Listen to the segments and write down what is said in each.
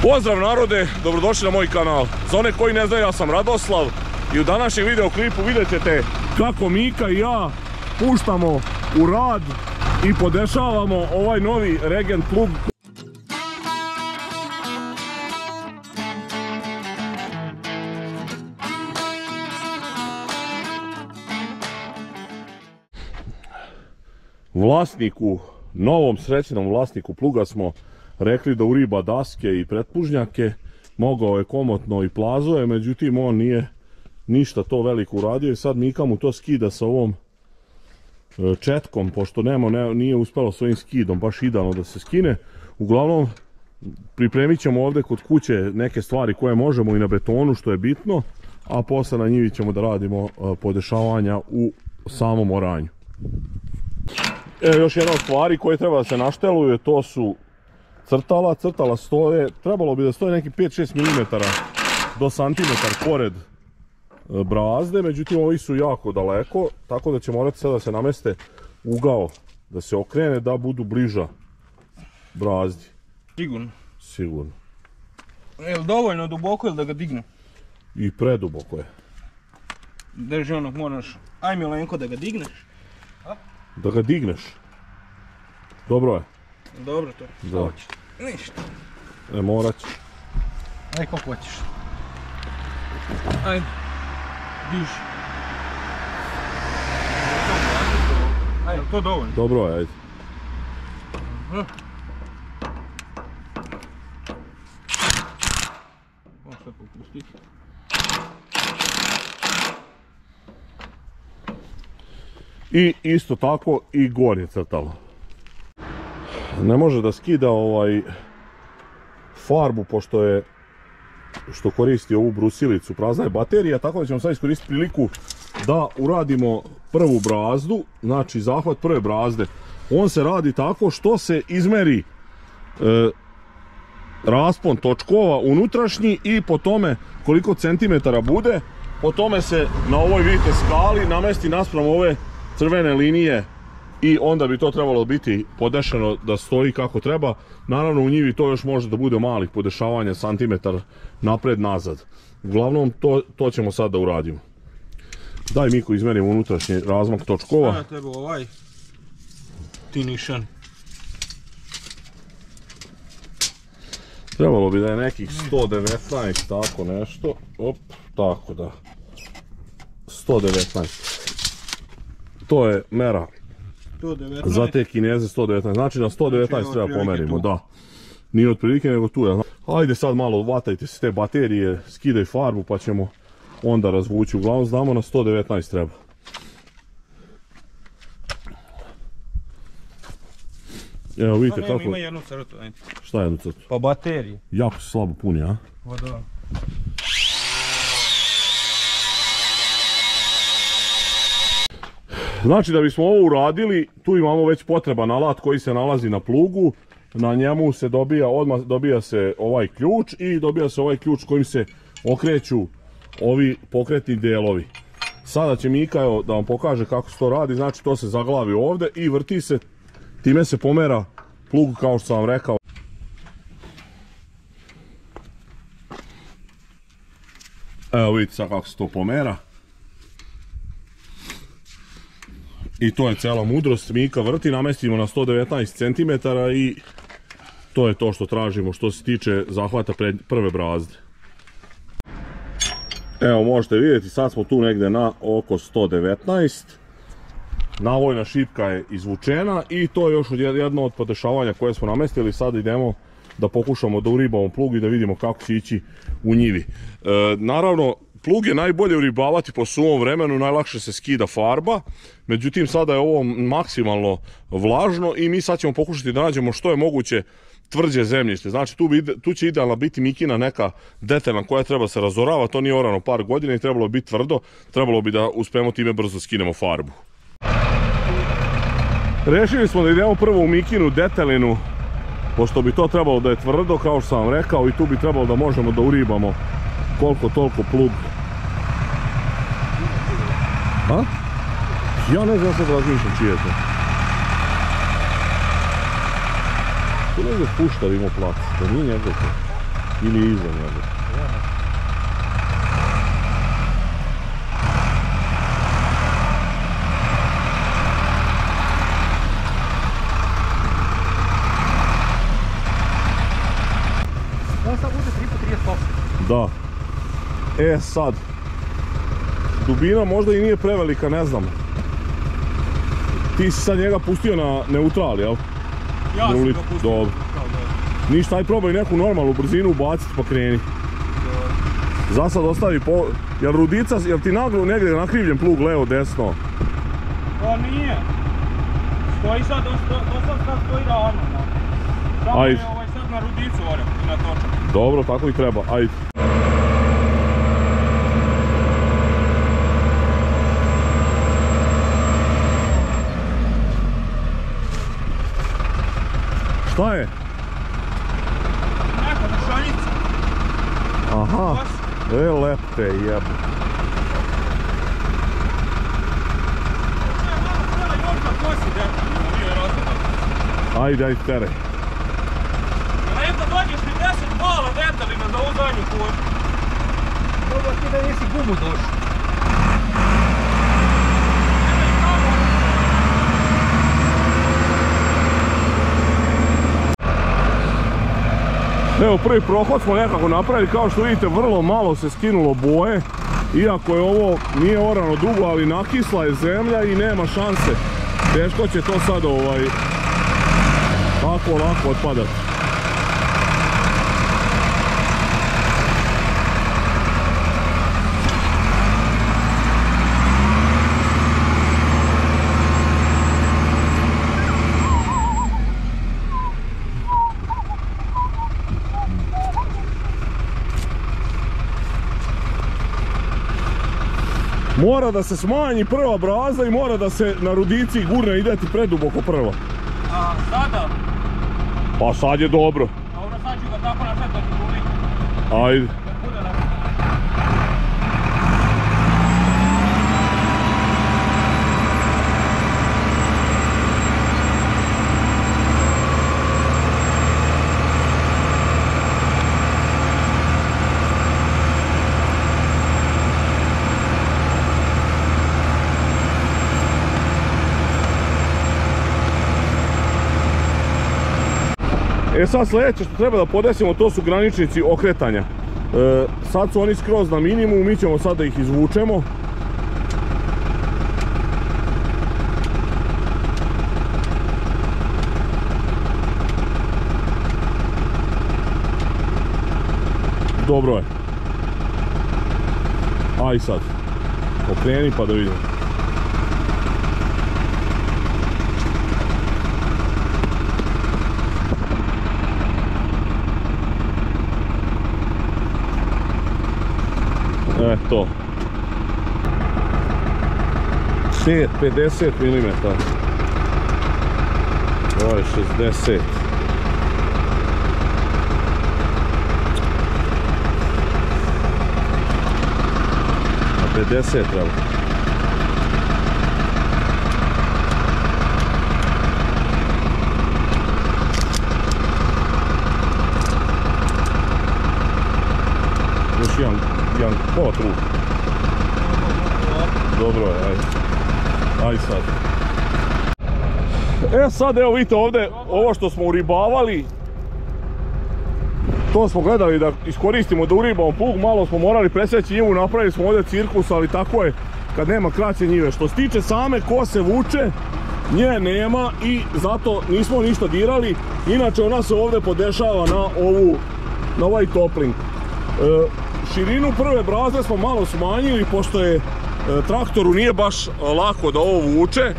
Pozdrav narode, dobrodošli na moj kanal. Za one koji ne znaju, ja sam Radoslav i u današnjem videoklipu vidjet ćete kako Mika i ja puštamo u rad i podešavamo ovaj novi Regent plug. Vlasniku, novom srećenom vlasniku pluga smo rekli da uriba daske i pretpužnjake, mogao je komotno i plazove, međutim on nije ništa to veliko uradio i sad Mika mu to skida sa ovom četkom, pošto nije uspelo svojim skidom baš idealno da se skine. Uglavnom pripremit ćemo ovdje kod kuće neke stvari koje možemo i na betonu, što je bitno, a posle na njivi ćemo da radimo podešavanja u samom oranju. Još jedna od stvari koje treba da se našteluje, to su crtala. Crtala stoje, trebalo bi da stoje neki 5-6 mm do santimetar pored brazde, međutim ovi su jako daleko, tako da će morati sada da se nameste ugao, da se okrene, da budu bliža brazdi. Sigurno? Sigurno. Je li dovoljno duboko ili da ga dignem? I preduboko je. Drži onog, moraš, aj Milenko da ga digneš. Da ga digneš? Dobro je. Dobro to, šta hoćeš? Ništa. Morat ćeš. Aj kako hoćeš. Ajde. Diži. Ajde, to dovoljno. Dobro je, ajde. Ovo sad popustiti. I isto tako i gornje crtalo. Ne može da skida farbu što koristi ovu brusilicu, prazna je baterija, tako da ćemo sad iskoristiti priliku da uradimo prvu brazdu, znači zahvat prve brazde. On se radi tako što se izmeri raspon točkova unutrašnji i po tome koliko centimetara bude, po tome se na ovoj vidite skali namesti naspram ove crvene linije i onda bi to trebalo biti podešeno da stoji kako treba. Naravno u njivi to još može da bude malih podešavanja, santimetar napred-nazad. Uglavnom to ćemo sad da uradimo. Daj Miko izmerimo unutrašnji razmak točkova. Sada treba ovaj tinišan. Trebalo bi da je nekih 119, tako nešto. Op, tako da. 119. To je mera. 119. Za te Kineze 119, znači na 119 treba pomerimo, da. Nije otprilike nego tu je. Ajde sad malo vatajte se te baterije, skidaj farbu pa ćemo onda razvući. Uglavnom znamo na 119 treba. Evo vidite kako... Ima jednu crtu, ajde. Šta je jednu crtu? Pa baterije. Jako se slabo puni, a? Pa da. Znači da bismo ovo uradili, tu imamo već potreban alat koji se nalazi na plugu. Na njemu se dobija se ovaj ključ i dobija se ovaj ključ kojim se okreću ovi pokretni delovi. Sada će Mika da vam pokaže kako se to radi, znači to se zaglavi ovdje i vrti se, time se pomera plug kao što sam vam rekao. Evo vidite sad kako se to pomera. I to je cijela mudrost, Mika vrti, namestimo na 119 cm i to je to što tražimo što se tiče zahvata prve brazde. Evo možete vidjeti, sad smo tu negdje na oko 119. Navojna šipka je izvučena i to je još jedno od podešavanja koje smo namestili. Sad idemo da pokušamo da uribamo plug i da vidimo kako će ići u njivi. Naravno, plug je najbolje uribavati po suvom vremenu, najlakše se skida farba, međutim sada je ovo maksimalno vlažno i mi sad ćemo pokušati da nađemo što je moguće tvrđe zemljište. Znači tu će idealna biti Mikina neka detaljna koja treba se razorava, to nije orano par godina i trebalo bi biti tvrdo, trebalo bi da uspemo time brzo skinemo farbu. Rešili smo da idemo prvo u Mikinu detaljinu, pošto bi to trebalo da je tvrdo, kao što sam vam rekao, i tu bi trebalo da možemo da uribamo koliko toliko plug. A? Ja ne znam sad razmišljam čije je to. Tu negdje puštar imao plac, to nije njegov to. Ili iza njega. On sad bude 3,38. Da. E sad. Dubina možda i nije prevelika, ne znam. Ti si sad njega pustio na neutral, jel? Ja sam ga pustio. Dobro. Ništa, aj probaj neku normalnu brzinu ubaciti pa kreni. Za sad ostavi po... Jel Rudica, jel ti naglo negdje nakrivljen plug levo, desno? Pa nije. Stoji sad, sad stoji ravno. Samo je sad na Rudicu orem i na točak. Dobro, tako i treba, ajde. Šta je? Neka mešanica. Aha, lepte jebu. Ajde, teraj. Lepo dođeš mi 10 bala detalina za ovu zadnju kožu. Dobro ti da nisi gumu došao. Evo, prvi prohod smo nekako napravili, kao što vidite vrlo malo se skinulo boje. Iako je ovo, nije orano dugo, ali nakisla je zemlja i nema šanse. Teško će to sad tako lako otpadati. Mora da se smanji prva brazda i mora da se na Rudici gurne, ide ti preduboko prva. A sada? Pa sad je dobro. Dobro, sad ću ga tako na sad da ću guliti. Ajde. E sad sljedeće što treba da podesimo, to su graničnici okretanja. Sad su oni skroz na minimum, mi ćemo sad da ih izvučemo. Dobro je. Aj sad. Okreni pa da vidimo. To 50 mm. Ovo je 60. A 50 treba. Još jedan pola truk. Dobro je, ajde. Ajde sad. E sad evo vidite ovdje, ovo što smo uribavali, to smo gledali da iskoristimo da uribamo plug, malo smo morali presjeći njivu, napravili smo ovdje cirkus, ali tako je kad nema kraće njive. Što se tiče same kose vuče, nje nema i zato nismo ništa dirali, inače ona se ovdje podešava na ovaj topling. Širinu prve brazde smo malo smanjili, pošto je traktoru nije baš lako da ovo vuče,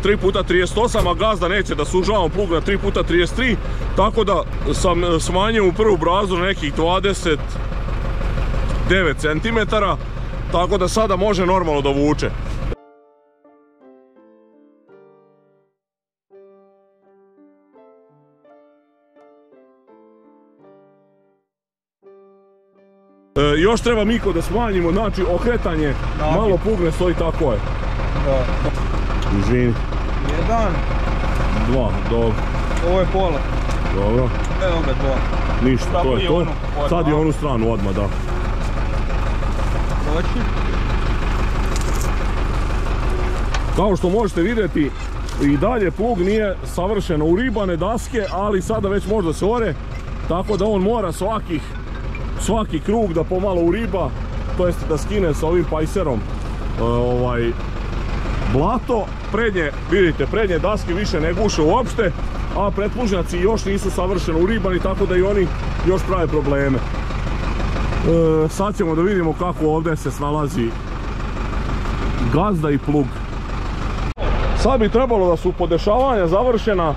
3x38, a gazda neće da sužavamo plug na 3x33, tako da sam smanjio u prvu brazdu na nekih 29 cm, tako da sada može normalno da vuče. Još treba Miko da smanjimo, znači okretanje, malo plug ne stoji, tako je. Izvini. 1. 2, dobro. Ovo je pola. Dobro. Evo ga dva. Ništa, to je to. Sad je onu stranu odmah, da. Proći. Kao što možete vidjeti, i dalje plug nije savršeno uribane daske, ali sada već može se ore, tako da on mora svaki krug da pomalo uriba, to jest da skine sa ovim pajserom blato. Prednje, vidite, prednje daske više ne guše uopšte, a pretplužnjaci još nisu savršeno uribani, tako da i oni još prave probleme. Sad ćemo da vidimo kako ovdje se snalazi gazda i plug. Sad bi trebalo da su podešavanja završena,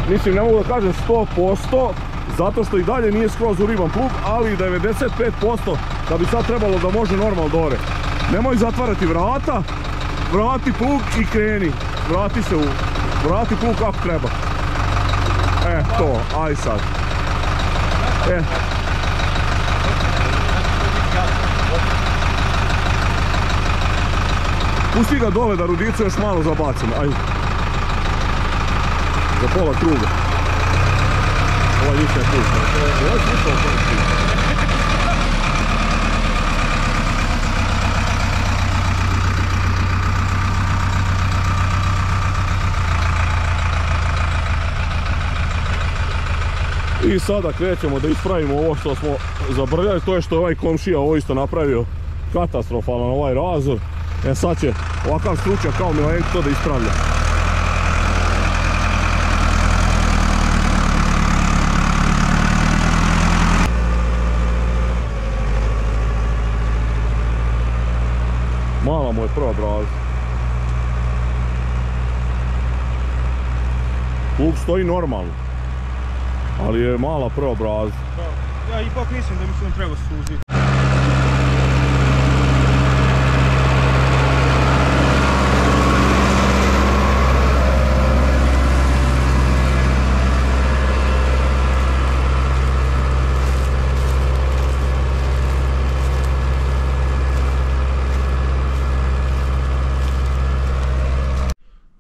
mislim ne mogu da kažem 100%, zato što i dalje nije skroz uriban plug, ali 95% da bi sad trebalo da može normalno dore. Nemoj zatvarati vrata, vrati plug i kreni, vrati plug kako treba. To, aj sad. Pusti ga dole da rudicu još malo zabacimo, ajde. Za pola kruga. Ovaj više je pušta. I sada krećemo da ispravimo ovo što smo zabrljali, to je što je ovaj komšija ovo isto napravio katastrofalan ovaj razor. Sad će ovakav stručnjak kao Milenko to da ispravlja. Mala mu je prva braza. Plug stoji normalno, ali je mala prva braza. Ja ipak mislim da mi se on treba suziti.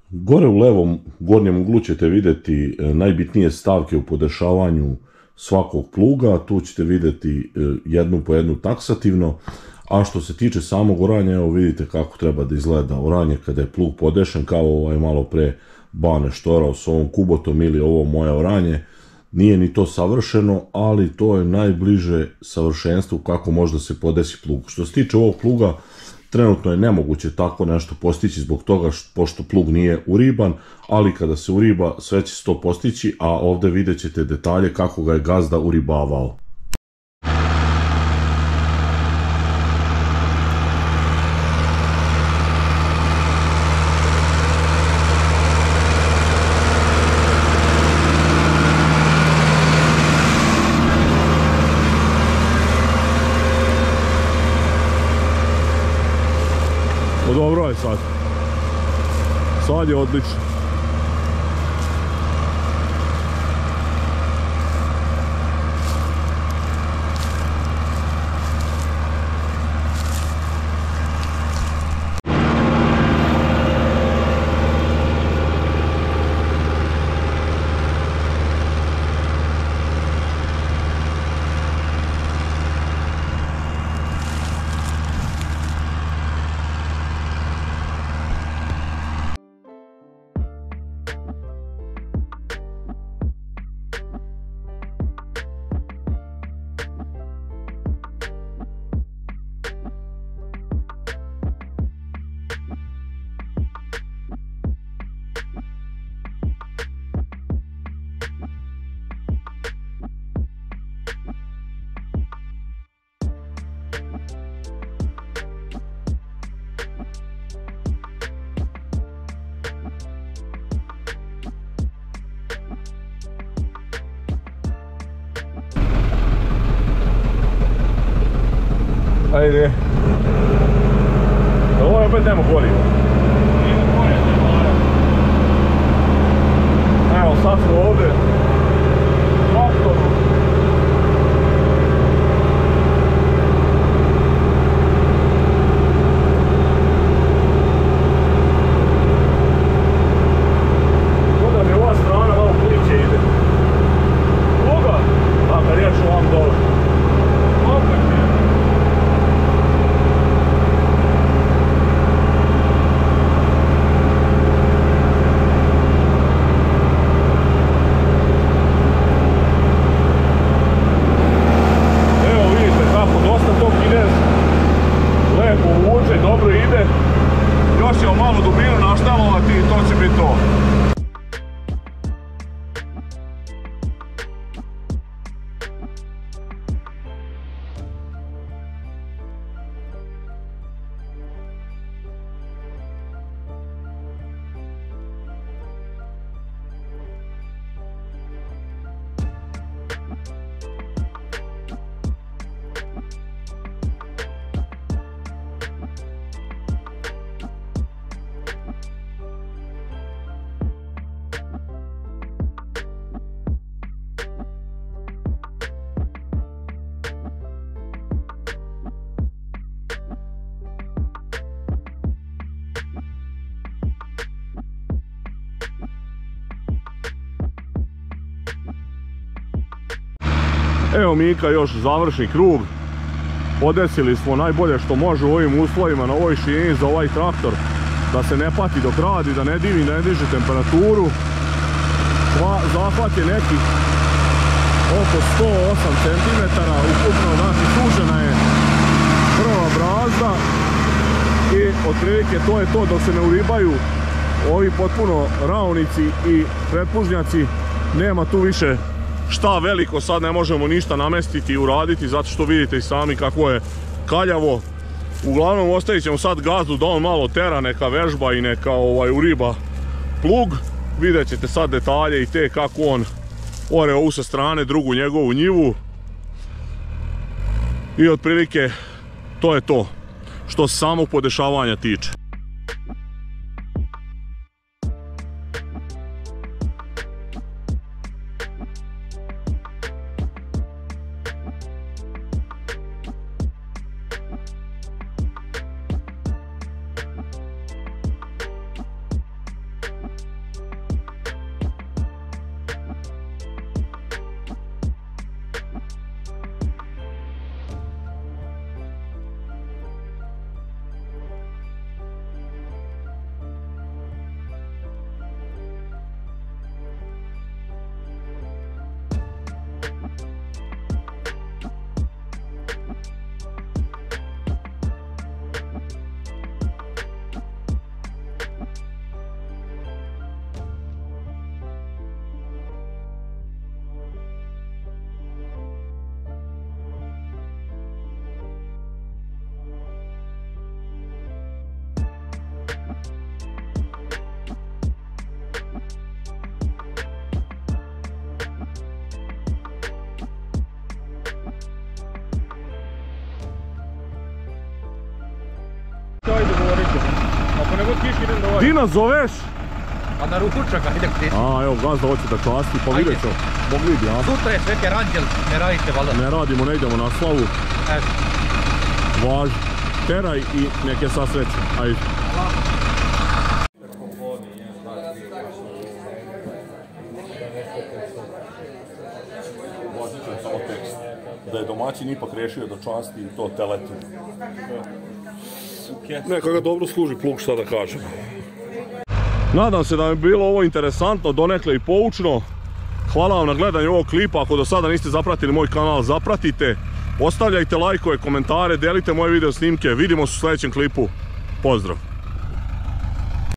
Gore u levom gornjem uglu ćete vidjeti najbitnije stavke u podešavanju svakog pluga, tu ćete vidjeti jednu po jednu taksativno, a što se tiče samog oranja, evo vidite kako treba da izgleda oranje kada je plug podešen, kao malo pre Bane štorao s ovom kubotom ili ovo moje oranje. Nije ni to savršeno, ali to je najbliže savršenstvu kako može da se podesi plug. Što se tiče ovog pluga, trenutno je nemoguće tako nešto postići zbog toga pošto plug nije uriban, ali kada se uriba sve će se to postići, a ovdje vidjet ćete detalje kako ga je gazda uribavao. Dobro je sad. Sad je odlično. Ajde. Ovo je opet nema goriva. Evo sad smo ovdje. Traktoru. To da mi ova strana malo pliće ide. Evo Mika još završni krug. Podesili smo najbolje što može u ovim uslovima na ovoj šijeni za ovaj traktor, da se ne pati dok radi, da ne divi, ne diže temperaturu. Zahvat je nekih oko 108 cm, ukupno znači sušena je prva brazda i otprilike to je to, dok se ne uribaju ovi potpuno raunici i pretpužnjaci. Nema tu više šta veliko, sad ne možemo ništa namestiti i uraditi zato što vidite i sami kako je kaljavo. Uglavnom ostavit ćemo sad gazdu da on malo tera, neka vežba i neka uriba plug. Vidjet ćete sad detalje i te kako on ore ovu sa strane, drugu njegovu njivu. I otprilike to je to što se samog podešavanja tiče. Ajde, govorit ću. Ako ne god kiš idem da Ti nas zoveš? A na ručak, ajde gdje. A, evo, gazda hoće da časti, pa vidjet ću. Mogli bi, ja? Sutra je Sveti Aranđel, ne radite valjda. Ne radimo, ne idemo na slavu. Eto. Važi. Teraj i neke sa sreće. Ajde. Samo tekst. Da je domaćin ipak rešio da časti i to teletu. Neka ga dobro služi plug, šta da kažem. Nadam se da mi je bilo ovo interesantno, donekle i poučno. Hvala vam na gledanju ovog klipa. Ako do sada niste zapratili moj kanal, zapratite. Ostavljajte lajkove, komentare, delite moje video snimke. Vidimo se u sljedećem klipu. Pozdrav!